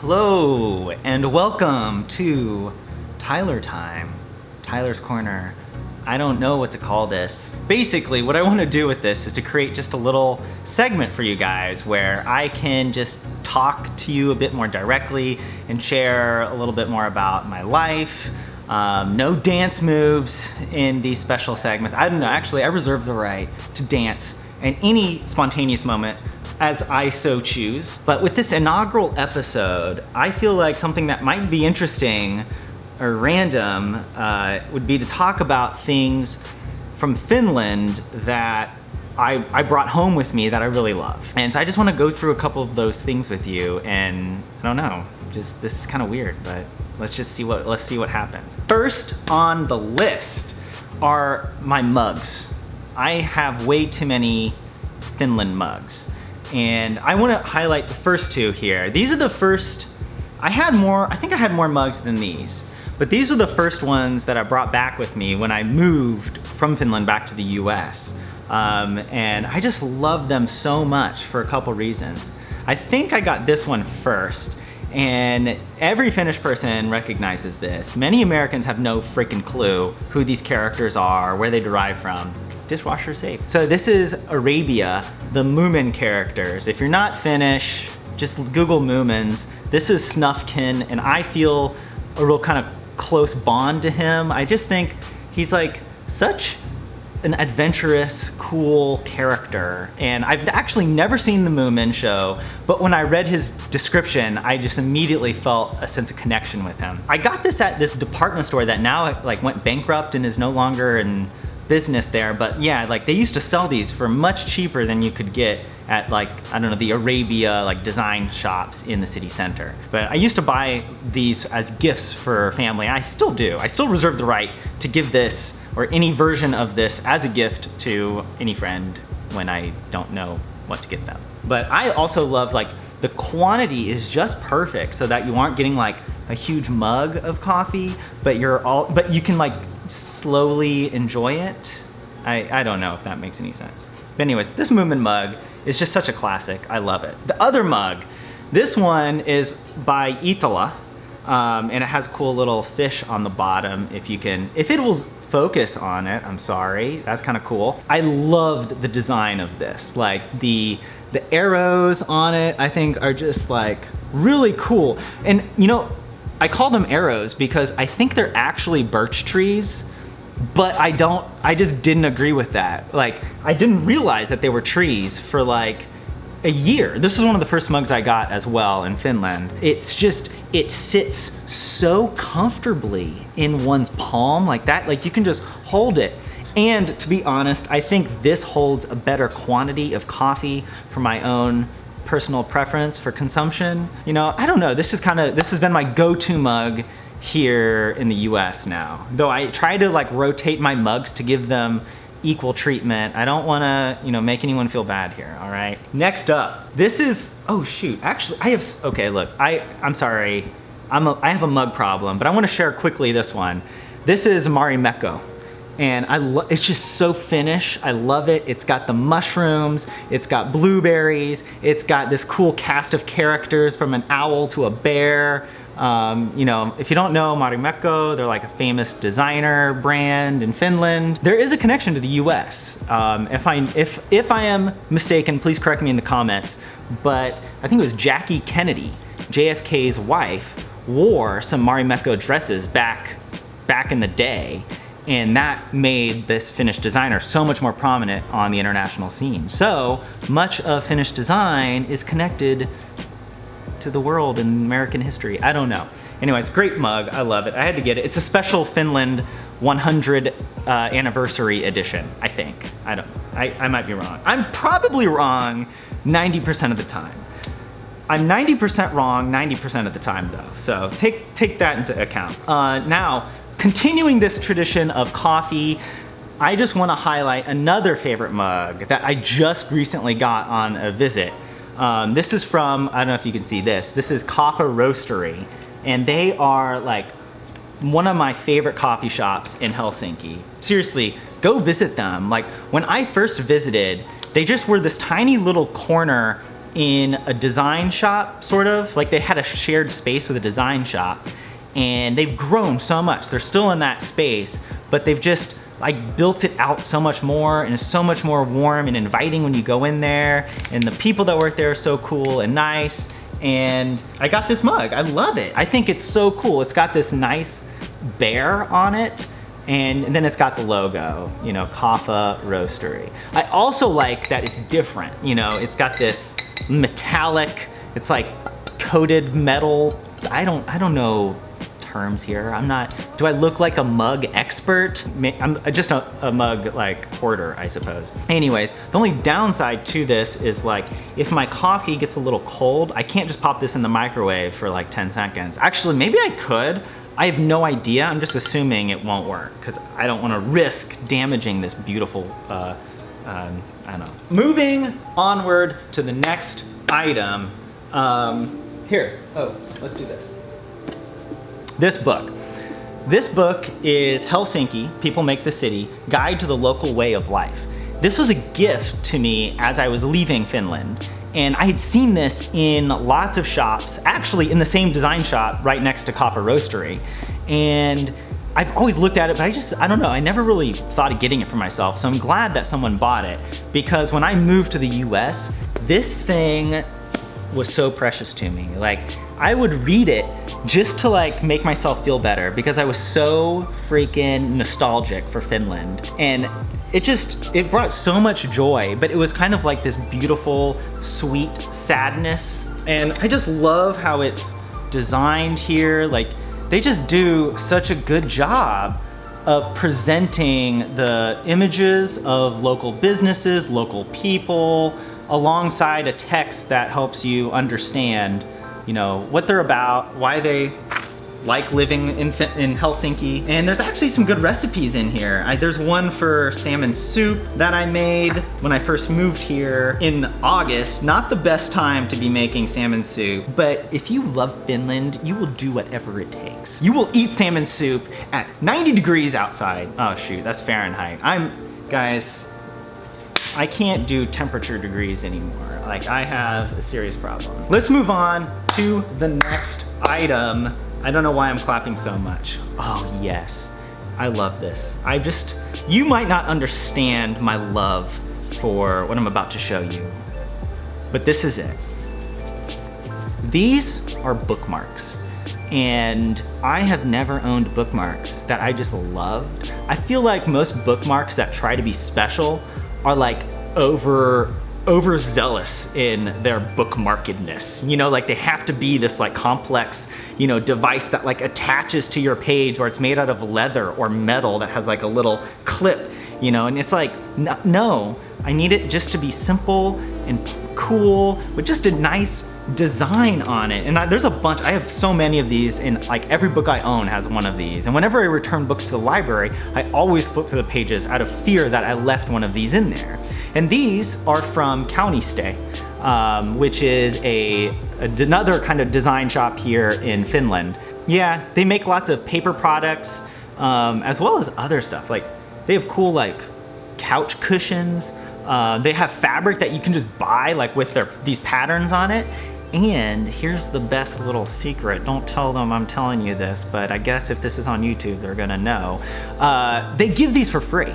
Hello and welcome to Tyler Time, Tyler's Corner. I don't know what to call this. Basically, what I want to do with this is to create just a little segment for you guys where I can just talk to you a bit more directly and share a little bit more about my life. No dance moves in these special segments. I don't know, actually, I reserve the right to dance in any spontaneous moment as I so choose. But with this inaugural episode, I feel like something that might be interesting or random would be to talk about things from Finland that I brought home with me that I really love. And so I just want to go through a couple of those things with you, and I don't know, just this is kind of weird, but let's see what happens. First on the list are my mugs. I have way too many Finland mugs, and I want to highlight the first two here. These are the first. I think I had more mugs than these, but these were the first ones that I brought back with me when I moved from Finland back to the US. And I just love them so much for a couple reasons. I think I got this one first, and every Finnish person recognizes this. Many Americans have no freaking clue who these characters are, where they derive from. Dishwasher safe. So this is Arabia, the Moomin Characters. If you're not Finnish, just Google Moomins. This is Snufkin, and I feel a real kind of close bond to him. I just think he's like such an adventurous, cool character. And I've actually never seen the Moomin show, but when I read his description, I just immediately felt a sense of connection with him. I got this at this department store that now like went bankrupt and is no longer in business there, but yeah, like they used to sell these for much cheaper than you could get at like, I don't know, the Arabia like design shops in the city center. But I used to buy these as gifts for family. I still do. I still reserve the right to give this or any version of this as a gift to any friend when I don't know what to get them. But I also love like the quantity is just perfect so that you aren't getting like a huge mug of coffee, but you can like slowly enjoy it. I don't know if that makes any sense. But anyways, this Moomin mug is just such a classic. I love it. The other mug, this one is by Itala, and it has a cool little fish on the bottom. If it will focus on it, I'm sorry, that's kind of cool. I loved the design of this. Like the arrows on it, I think are just like really cool. And you know, I call them arrows because I think they're actually birch trees, but I just didn't agree with that. Like, I didn't realize that they were trees for like a year. This is one of the first mugs I got as well in Finland. It's just, it sits so comfortably in one's palm like that. Like you can just hold it. And to be honest, I think this holds a better quantity of coffee for my own personal preference for consumption. You know, I don't know, this has been my go-to mug here in the US now. Though I try to like rotate my mugs to give them equal treatment. I don't wanna, you know, make anyone feel bad here, all right? Next up, this is, oh shoot, actually okay, look, I'm sorry, I have a mug problem, but I wanna share quickly this one. This is Marimekko. And it's just so Finnish. I love it. It's got the mushrooms, it's got blueberries, it's got this cool cast of characters from an owl to a bear. You know, if you don't know Marimekko, they're like a famous designer brand in Finland. There is a connection to the US. If I am mistaken, please correct me in the comments, but I think it was Jackie Kennedy, JFK's wife, wore some Marimekko dresses back in the day. And that made this Finnish designer so much more prominent on the international scene. So much of Finnish design is connected to the world in American history. I don't know. Anyways, great mug, I love it. I had to get it. It's a special Finland 100 anniversary edition, I think. I might be wrong. I'm probably wrong 90% of the time. I'm 90% wrong 90% of the time though. So take that into account. Now, continuing this tradition of coffee, I just want to highlight another favorite mug that I just recently got on a visit. This is from, I don't know if you can see this. This is Roastery, and they are like one of my favorite coffee shops in Helsinki. Seriously, go visit them. Like when I first visited, they just were this tiny little corner in a design shop, sort of. Like they had a shared space with a design shop, and they've grown so much. They're still in that space, but they've just like built it out so much more, and it's so much more warm and inviting when you go in there, and the people that work there are so cool and nice. And I got this mug. I love it. I think it's so cool. It's got this nice bear on it, and then it's got the logo, you know, Kaffa Roastery. I also like that it's different. You know, it's got this metallic, it's like coated metal. I don't know terms here. Do I look like a mug expert? I'm just a mug like hoarder, I suppose. Anyways, the only downside to this is like, if my coffee gets a little cold, I can't just pop this in the microwave for like 10 seconds. Actually, maybe I could. I have no idea. I'm just assuming it won't work because I don't want to risk damaging this beautiful, I don't know. Moving onward to the next item. Here, let's do this. This book. This book is Helsinki, People Make the City, Guide to the Local Way of Life. This was a gift to me as I was leaving Finland. And I had seen this in lots of shops, actually in the same design shop right next to Kaffa Roastery. And I've always looked at it, but I don't know, I never really thought of getting it for myself. So I'm glad that someone bought it, because when I moved to the US, this thing was so precious to me. Like, I would read it just to like make myself feel better, because I was so freaking nostalgic for Finland. And it brought so much joy, but it was kind of like this beautiful, sweet sadness. And I just love how it's designed here. Like, they just do such a good job of presenting the images of local businesses, local people, alongside a text that helps you understand, you know, what they're about, why they like living in Helsinki. And there's actually some good recipes in here. There's one for salmon soup that I made when I first moved here in August. Not the best time to be making salmon soup, but if you love Finland, you will do whatever it takes. You will eat salmon soup at 90 degrees outside. Oh shoot, that's Fahrenheit. Guys, I can't do temperature degrees anymore. Like, I have a serious problem. Let's move on to the next item. I don't know why I'm clapping so much. Oh yes, I love this. You might not understand my love for what I'm about to show you, but this is it. These are bookmarks, and I have never owned bookmarks that I just loved. I feel like most bookmarks that try to be special are like overzealous in their bookmarkedness. You know, like they have to be this like complex, you know, device that like attaches to your page, or it's made out of leather or metal that has like a little clip, you know, and it's like, no, I need it just to be simple and cool with just a nice design on it. And there's a bunch, I have so many of these, and like every book I own has one of these. And whenever I return books to the library, I always flip through the pages out of fear that I left one of these in there. And these are from Kauniste, which is another kind of design shop here in Finland. Yeah, they make lots of paper products, as well as other stuff. Like, they have cool like couch cushions. They have fabric that you can just buy like with these patterns on it. And here's the best little secret. Don't tell them I'm telling you this, but I guess if this is on YouTube, they're gonna know. They give these for free.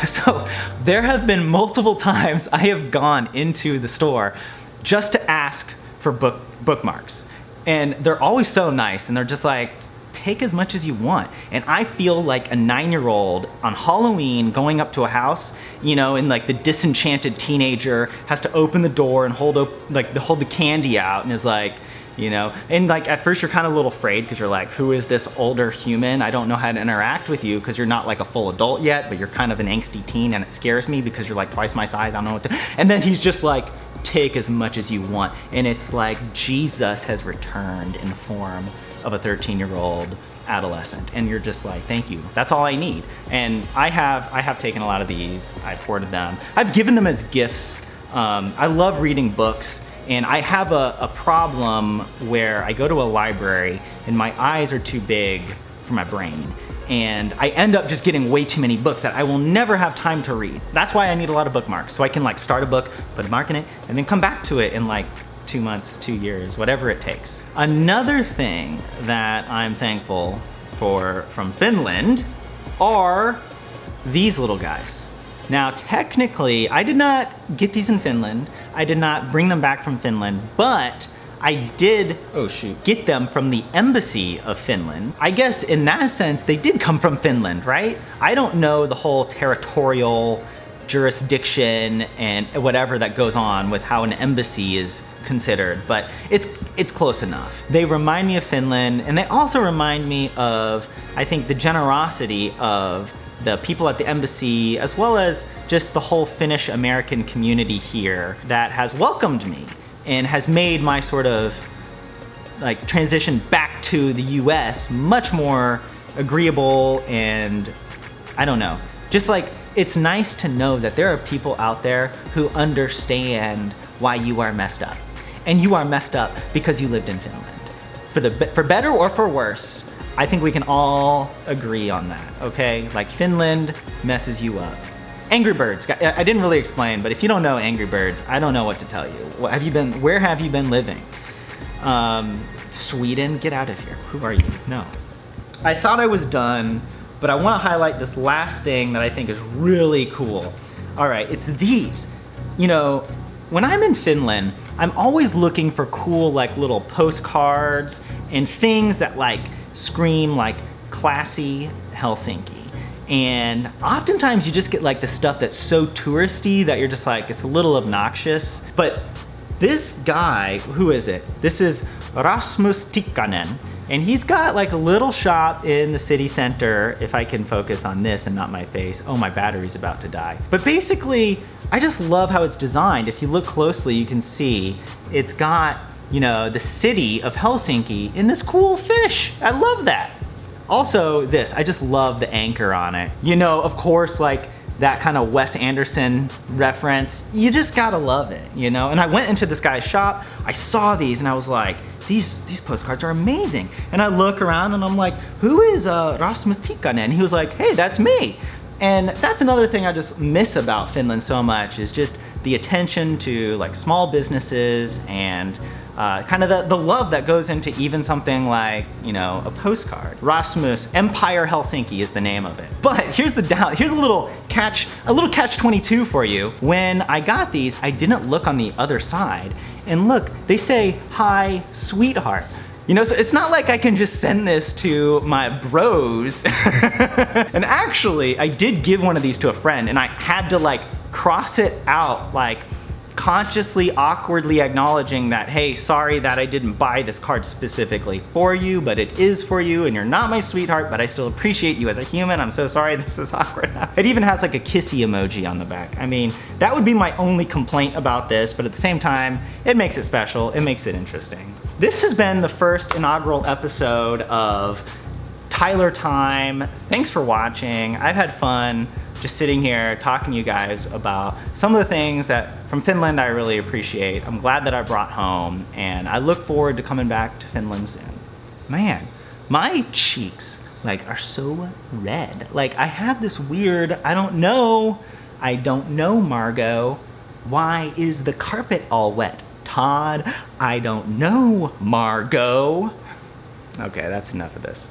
So there have been multiple times I have gone into the store just to ask for bookmarks. And they're always so nice, and they're just like, take as much as you want. And I feel like a 9-year-old on Halloween going up to a house, you know, and like the disenchanted teenager has to open the door and hold the candy out, and is like, you know, and like at first you're kind of a little afraid because you're like, who is this older human? I don't know how to interact with you because you're not like a full adult yet, but you're kind of an angsty teen, and it scares me because you're like twice my size. I don't know what to. And then he's just like, take as much as you want. And it's like Jesus has returned in the form of a 13-year-old adolescent, and you're just like, thank you, that's all I need. And I have taken a lot of these. I've hoarded them, I've given them as gifts. I love reading books, and I have a problem where I go to a library and my eyes are too big for my brain. and I end up just getting way too many books that I will never have time to read. That's why I need a lot of bookmarks, so I can like start a book, put a mark in it, and then come back to it in like 2 months, 2 years, whatever it takes. Another thing that I'm thankful for from Finland are these little guys. Now, technically, I did not get these in Finland. I did not bring them back from Finland, but I did, get them from the embassy of Finland. I guess in that sense, they did come from Finland, right? I don't know the whole territorial jurisdiction and whatever that goes on with how an embassy is considered, but it's close enough. They remind me of Finland, and they also remind me of, I think, the generosity of the people at the embassy, as well as just the whole Finnish American community here that has welcomed me and has made my sort of like transition back to the US much more agreeable. And I don't know, just like it's nice to know that there are people out there who understand why you are messed up. And you are messed up because you lived in Finland. For better or for worse, I think we can all agree on that, okay? Like Finland messes you up. Angry Birds, I didn't really explain, but if you don't know Angry Birds, I don't know what to tell you. Where have you been living? Sweden, get out of here. Who are you? No. I thought I was done, but I want to highlight this last thing that I think is really cool. All right, it's these. You know, when I'm in Finland, I'm always looking for cool like little postcards and things that like scream like classy Helsinki. And oftentimes you just get like the stuff that's so touristy that you're just like, it's a little obnoxious. But this guy, who is it? This is Rasmus Tikkanen. And he's got like a little shop in the city center, if I can focus on this and not my face. Oh, my battery's about to die. But basically, I just love how it's designed. If you look closely, you can see it's got, you know, the city of Helsinki in this cool fish. I love that. Also this, I just love the anchor on it. You know, of course, like that kind of Wes Anderson reference, you just gotta love it, you know? And I went into this guy's shop, I saw these and I was like, these postcards are amazing. And I look around and I'm like, who is Rasmus Tikkanen? He was like, hey, that's me. And that's another thing I just miss about Finland so much, is just the attention to like small businesses and kind of the love that goes into even something like, you know, a postcard. Rasmus, Empire Helsinki is the name of it. But here's a little catch 22 for you. When I got these, I didn't look on the other side. And look, they say, hi, sweetheart. You know, so it's not like I can just send this to my bros. And actually, I did give one of these to a friend and I had to like cross it out, like consciously, awkwardly acknowledging that, hey, sorry that I didn't buy this card specifically for you, but it is for you and you're not my sweetheart, but I still appreciate you as a human. I'm so sorry this is awkward. It even has like a kissy emoji on the back. I mean, that would be my only complaint about this, but at the same time, it makes it special, it makes it interesting. This has been the first inaugural episode of Tyler Time. Thanks for watching. I've had fun just sitting here talking to you guys about some of the things that from Finland I really appreciate. I'm glad that I brought home, and I look forward to coming back to Finland soon. Man, my cheeks like are so red. Like I have this weird, I don't know, Margot. Why is the carpet all wet? Todd, I don't know, Margot. Okay, that's enough of this.